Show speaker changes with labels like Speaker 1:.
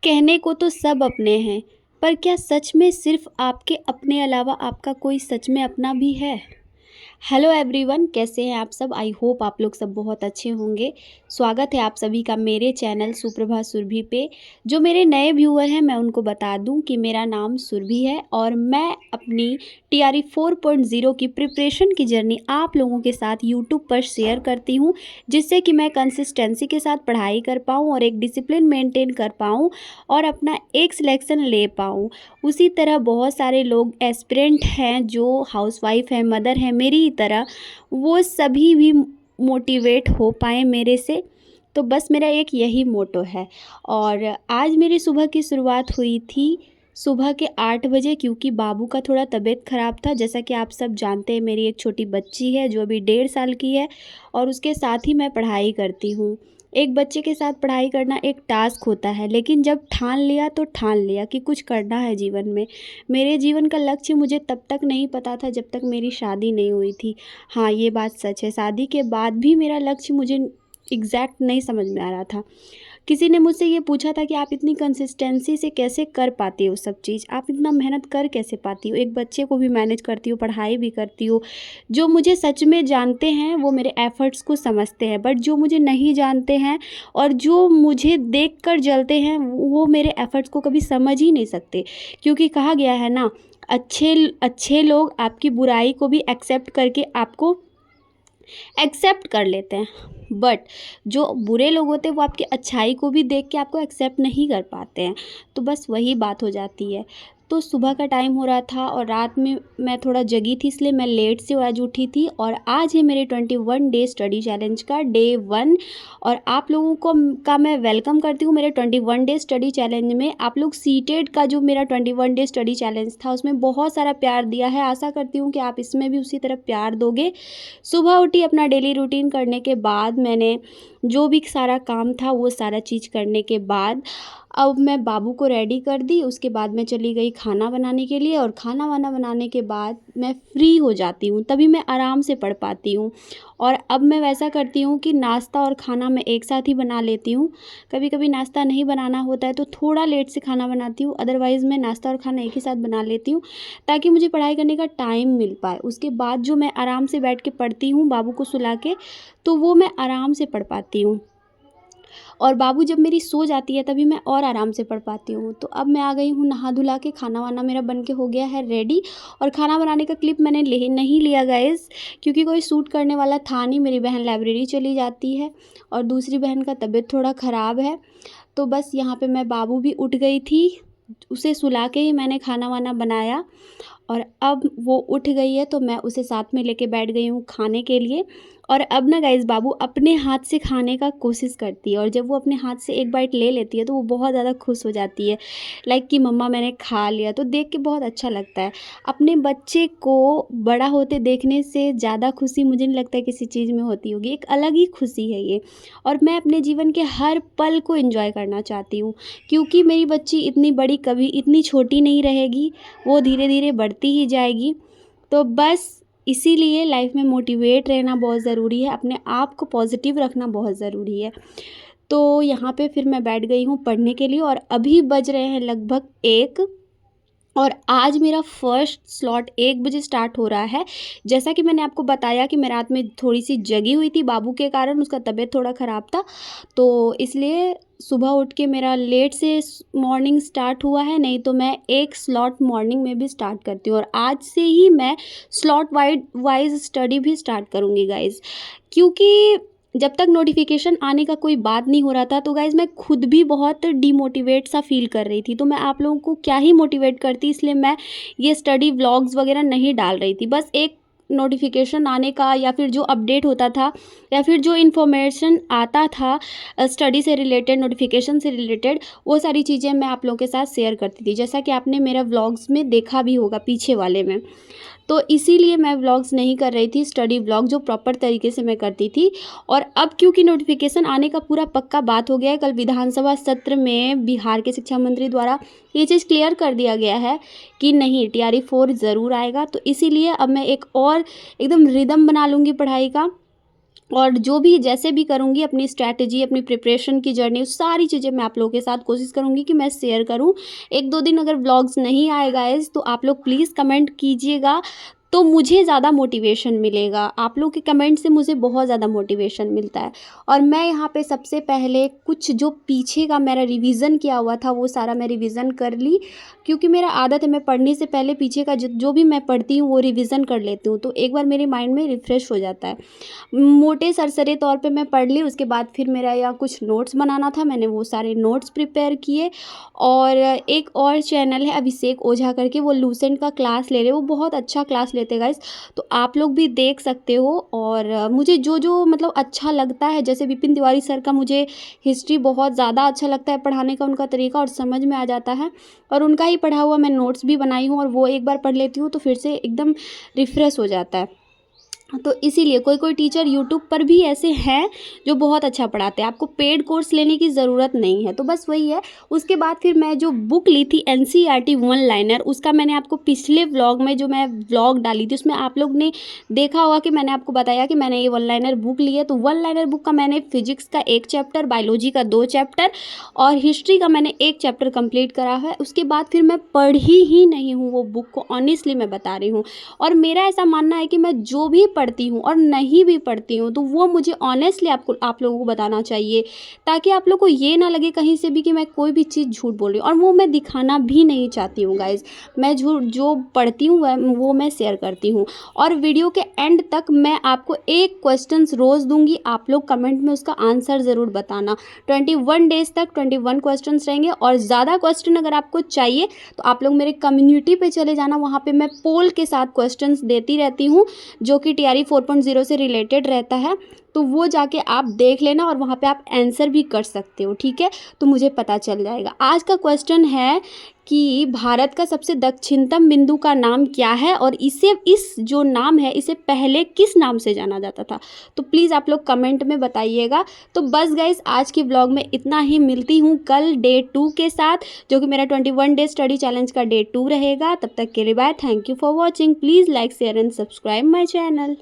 Speaker 1: कहने को तो सब अपने हैं, पर क्या सच में सिर्फ आपके अपने अलावा आपका कोई सच में अपना भी है? हेलो एवरीवन, कैसे हैं आप सब? आई होप आप लोग सब बहुत अच्छे होंगे। स्वागत है आप सभी का मेरे चैनल सुप्रभा सुरभि पे। जो मेरे नए व्यूअर हैं, मैं उनको बता दूं कि मेरा नाम सुरभि है और मैं अपनी टीआरई 4.0 की प्रिपरेशन की जर्नी आप लोगों के साथ यूट्यूब पर शेयर करती हूं, जिससे कि मैं कंसिस्टेंसी के साथ पढ़ाई कर पाऊँ और एक डिसिप्लिन मेंटेन कर पाऊँ और अपना एक सिलेक्शन ले पाऊँ। उसी तरह बहुत सारे लोग एस्पिरेंट हैं जो हाउसवाइफ हैं, मदर हैं मेरी ही तरह, वो सभी भी मोटिवेट हो पाएँ मेरे से। तो बस मेरा एक यही मोटो है। और आज मेरी सुबह की शुरुआत हुई थी सुबह के 8 बजे, क्योंकि बाबू का थोड़ा तबीयत ख़राब था। जैसा कि आप सब जानते हैं, मेरी एक छोटी बच्ची है जो अभी 1.5 साल की है और उसके साथ ही मैं पढ़ाई करती हूँ। एक बच्चे के साथ पढ़ाई करना एक टास्क होता है, लेकिन जब ठान लिया तो ठान लिया कि कुछ करना है जीवन में। मेरे जीवन का लक्ष्य मुझे तब तक नहीं पता था जब तक मेरी शादी नहीं हुई थी। हाँ, ये बात सच है, शादी के बाद भी मेरा लक्ष्य मुझे एग्जैक्ट नहीं समझ में आ रहा था। किसी ने मुझसे ये पूछा था कि आप इतनी कंसिस्टेंसी से कैसे कर पाती हो सब चीज़, आप इतना मेहनत कर कैसे पाती हो, एक बच्चे को भी मैनेज करती हो, पढ़ाई भी करती हो। जो मुझे सच में जानते हैं वो मेरे एफ़र्ट्स को समझते हैं, बट जो मुझे नहीं जानते हैं और जो मुझे देख कर जलते हैं वो मेरे एफ़र्ट्स को कभी समझ ही नहीं सकते। क्योंकि कहा गया है ना, अच्छे अच्छे लोग आपकी बुराई को भी एक्सेप्ट करके आपको एक्सेप्ट कर लेते हैं, बट जो बुरे लोग होते हैं वो आपकी अच्छाई को भी देख के आपको एक्सेप्ट नहीं कर पाते हैं। तो बस वही बात हो जाती है। तो सुबह का टाइम हो रहा था और रात में मैं थोड़ा जगी थी, इसलिए मैं लेट से आज उठी थी। और आज है मेरे 21 डे स्टडी चैलेंज का डे 1 और आप लोगों को का मैं वेलकम करती हूँ मेरे 21 डे स्टडी चैलेंज में। आप लोग सीटेड का जो मेरा 21 डे स्टडी चैलेंज था उसमें बहुत सारा प्यार दिया है, आशा करती हूँ कि आप इसमें भी उसी तरह प्यार दोगे। सुबह उठी, अपना डेली रूटीन करने के बाद मैंने जो भी सारा काम था वो सारा चीज़ करने के बाद अब मैं बाबू को रेडी कर दी। उसके बाद मैं चली गई खाना बनाने के लिए और खाना वाना बनाने के बाद मैं फ्री हो जाती हूँ, तभी मैं आराम से पढ़ पाती हूँ। और अब मैं वैसा करती हूँ कि नाश्ता और खाना मैं एक साथ ही बना लेती हूँ। कभी कभी नाश्ता नहीं बनाना होता है तो थोड़ा लेट से खाना बनाती हूँ, अदरवाइज़ मैं नाश्ता और खाना एक ही साथ बना लेती हूँ ताकि मुझे पढ़ाई करने का टाइम मिल पाए। उसके बाद जो मैं आराम से बैठ के पढ़ती हूँ बाबू को सुला के, तो वो मैं आराम से पढ़ पाती हूँ। और बाबू जब मेरी सो जाती है तभी मैं और आराम से पढ़ पाती हूँ। तो अब मैं आ गई हूँ नहा धुला के, खाना वाना मेरा बन के हो गया है रेडी। और खाना बनाने का क्लिप मैंने नहीं लिया गाइस, क्योंकि कोई शूट करने वाला था नहीं। मेरी बहन लाइब्रेरी चली जाती है और दूसरी बहन का तबीयत थोड़ा ख़राब है। तो बस यहाँ पे मैं, बाबू भी उठ गई थी, उसे सुला के ही मैंने खाना वाना बनाया। और अब वो उठ गई है तो मैं उसे साथ में लेके बैठ गई हूँ खाने के लिए। और अब ना गाइस, बाबू अपने हाथ से खाने का कोशिश करती है और जब वो अपने हाथ से एक बाइट ले लेती है तो वो बहुत ज़्यादा खुश हो जाती है, लाइक कि मम्मा मैंने खा लिया। तो देख के बहुत अच्छा लगता है। अपने बच्चे को बड़ा होते देखने से ज़्यादा खुशी मुझे नहीं लगता है किसी चीज़ में होती होगी। एक अलग ही खुशी है ये। और मैं अपने जीवन के हर पल को एंजॉय करना चाहती हूँ, क्योंकि मेरी बच्ची इतनी बड़ी कभी इतनी छोटी नहीं रहेगी, वो धीरे धीरे बढ़ती ही जाएगी। तो बस इसीलिए लाइफ में मोटिवेट रहना बहुत ज़रूरी है, अपने आप को पॉजिटिव रखना बहुत ज़रूरी है। तो यहाँ पे फिर मैं बैठ गई हूँ पढ़ने के लिए और अभी बज रहे हैं लगभग 1 और आज मेरा फर्स्ट स्लॉट 1 बजे स्टार्ट हो रहा है। जैसा कि मैंने आपको बताया कि मैं रात में थोड़ी सी जगी हुई थी बाबू के कारण, उसका तबीयत थोड़ा ख़राब था, तो इसलिए सुबह उठ के मेरा लेट से मॉर्निंग स्टार्ट हुआ है। नहीं तो मैं एक स्लॉट मॉर्निंग में भी स्टार्ट करती हूँ और आज से ही मैं स्लॉट वाइज स्टडी भी स्टार्ट करूँगी गाइज़। क्योंकि जब तक नोटिफिकेशन आने का कोई बात नहीं हो रहा था तो गाइज़ मैं खुद भी बहुत डिमोटिवेट सा फील कर रही थी। तो मैं आप लोगों को क्या ही मोटिवेट करती, इसलिए मैं ये स्टडी व्लॉग्स वगैरह नहीं डाल रही थी। बस एक नोटिफिकेशन आने का या फिर जो अपडेट होता था या फिर जो इन्फॉर्मेशन आता था स्टडी से रिलेटेड, नोटिफिकेशन से रिलेटेड, वो सारी चीज़ें मैं आप लोगों के साथ शेयर करती थी, जैसा कि आपने मेरा व्लॉग्स में देखा भी होगा पीछे वाले में। तो इसीलिए मैं व्लॉग्स नहीं कर रही थी, स्टडी व्लॉग जो प्रॉपर तरीके से मैं करती थी। और अब क्योंकि नोटिफिकेशन आने का पूरा पक्का बात हो गया है, कल विधानसभा सत्र में बिहार के शिक्षा मंत्री द्वारा ये चीज़ क्लियर कर दिया गया है कि नहीं, टीआरई 4 ज़रूर आएगा। तो इसीलिए अब मैं एक और एकदम रिदम बना लूँगी पढ़ाई का और जो भी जैसे भी करूँगी अपनी स्ट्रैटेजी, अपनी प्रिपरेशन की जर्नी, सारी चीज़ें मैं आप लोगों के साथ कोशिश करूँगी कि मैं शेयर करूँ। 1-2 दिन अगर व्लॉग्स नहीं आए गाइज़ तो आप लोग प्लीज़ कमेंट कीजिएगा, तो मुझे ज़्यादा मोटिवेशन मिलेगा। आप लोग के कमेंट से मुझे बहुत ज़्यादा मोटिवेशन मिलता है। और मैं यहाँ पे सबसे पहले कुछ जो पीछे का मेरा रिवीज़न किया हुआ था वो सारा मैं रिवीज़न कर ली, क्योंकि मेरा आदत है मैं पढ़ने से पहले पीछे का जो भी मैं पढ़ती हूँ वो रिवीज़न कर लेती हूँ, तो एक बार मेरे माइंड में रिफ़्रेश हो जाता है। मोटे सरसरे तौर पे मैं पढ़ ली, उसके बाद फिर मेरा यहाँ कुछ नोट्स बनाना था, मैंने वो सारे नोट्स प्रिपेयर किए। और एक और चैनल है अभिषेक ओझा करके, वो लूसेंट का क्लास ले रहे हैं, वो बहुत अच्छा क्लास लेते हैं गाइस, तो आप लोग भी देख सकते हो। और मुझे जो जो मतलब अच्छा लगता है, जैसे विपिन तिवारी सर का मुझे हिस्ट्री बहुत ज़्यादा अच्छा लगता है पढ़ाने का, उनका तरीका और समझ में आ जाता है, और उनका ही पढ़ा हुआ मैं नोट्स भी बनाई हूँ, और वो एक बार पढ़ लेती हूँ तो फिर से एकदम रिफ़्रेश हो जाता है। तो इसीलिए कोई कोई टीचर यूट्यूब पर भी ऐसे हैं जो बहुत अच्छा पढ़ाते हैं, आपको पेड कोर्स लेने की ज़रूरत नहीं है। तो बस वही है। उसके बाद फिर मैं जो बुक ली थी एनसीईआरटी वन लाइनर, उसका मैंने आपको पिछले व्लॉग में जो मैं व्लॉग डाली थी उसमें आप लोग ने देखा होगा कि मैंने आपको बताया कि मैंने ये वन लाइनर बुक ली है। तो वन लाइनर बुक का मैंने फिजिक्स का 1 चैप्टर, बायोलॉजी का 2 चैप्टर और हिस्ट्री का मैंने 1 चैप्टर कंप्लीट करा है। उसके बाद फिर मैं पढ़ी ही नहीं हूँ वो बुक को, ऑनेस्टली मैं बता रही हूँ। और मेरा ऐसा मानना है कि मैं जो भी पढ़ती हूँ और नहीं भी पढ़ती हूँ तो वो मुझे ऑनेस्टली आप लोगों को बताना चाहिए, ताकि आप लोग को ये ना लगे कहीं से भी कि मैं कोई भी चीज़ झूठ बोल रही हूँ, और वो मैं दिखाना भी नहीं चाहती हूँ गाइज़। मैं झूठ जो पढ़ती हूँ वो मैं शेयर करती हूँ। और वीडियो के एंड तक मैं आपको एक क्वेश्चंस रोज़ दूंगी, आप लोग कमेंट में उसका आंसर ज़रूर बताना। 21 डेज़ तक 21 क्वेश्चंस रहेंगे, और ज़्यादा क्वेश्चन अगर आपको चाहिए तो आप लोग मेरे कम्युनिटी पे चले जाना, वहाँ पे मैं पोल के साथ क्वेश्चंस देती रहती हूँ जो कि टीआरई 4.0 से रिलेटेड रहता है, तो वो जाके आप देख लेना और वहाँ पे आप आंसर भी कर सकते हो, ठीक है। तो मुझे पता चल जाएगा। आज का क्वेश्चन है कि भारत का सबसे दक्षिणतम बिंदु का नाम क्या है, और इस जो नाम है इसे पहले किस नाम से जाना जाता था। तो प्लीज़ आप लोग कमेंट में बताइएगा। तो बस गाइज आज की ब्लॉग में इतना ही, मिलती हूँ कल डे 2 के साथ, जो कि मेरा 21 डे स्टडी चैलेंज का डे 2 रहेगा। तब तक के लिए bye, thank you for watching, please like share and subscribe my channel.